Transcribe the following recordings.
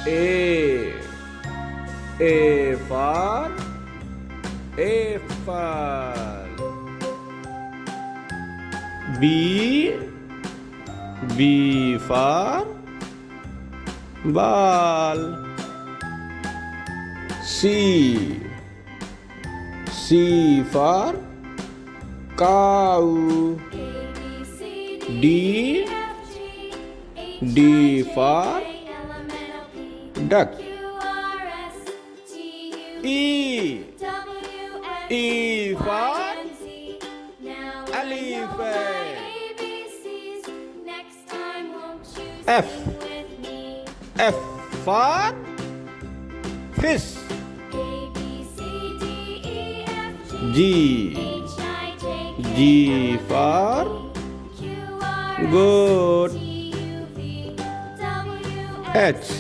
A. A for apple. B. B for ball. C. C for cow. D. D for duck. E. E for elephant. F. F for fish. G. G for goat. H.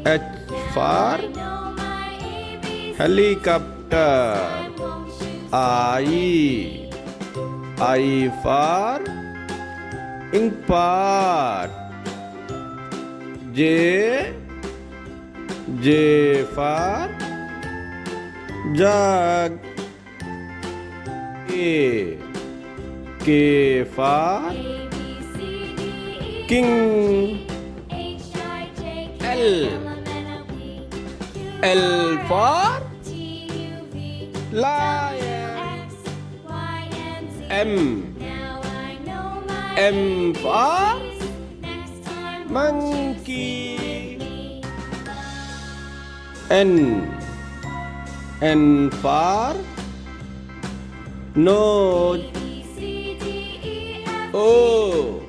H for helicopter. I. I for ink pot. J. J for jug. K. K for king. L. L for lion. M. M for monkey. N. N for nose. O.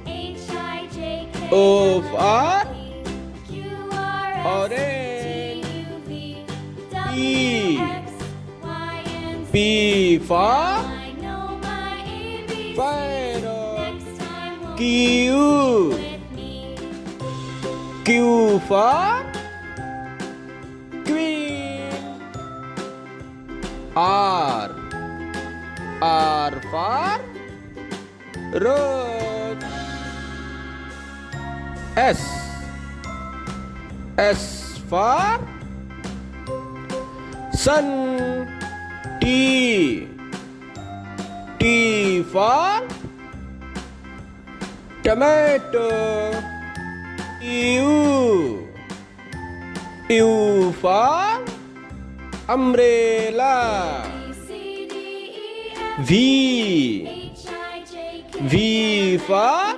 O for orange. P. P for parrot. Q. Q for queen. R. R for rose. S. S for sun. T. T for tomato. U. U for umbrella. V. V for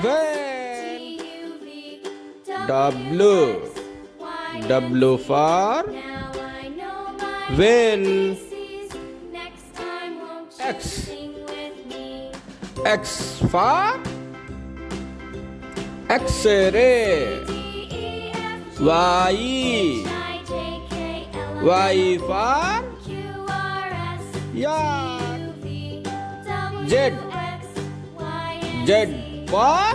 van. W. W for whale. X. X for X-ray. Y. Y for yak. Z. Z for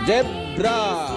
zebra.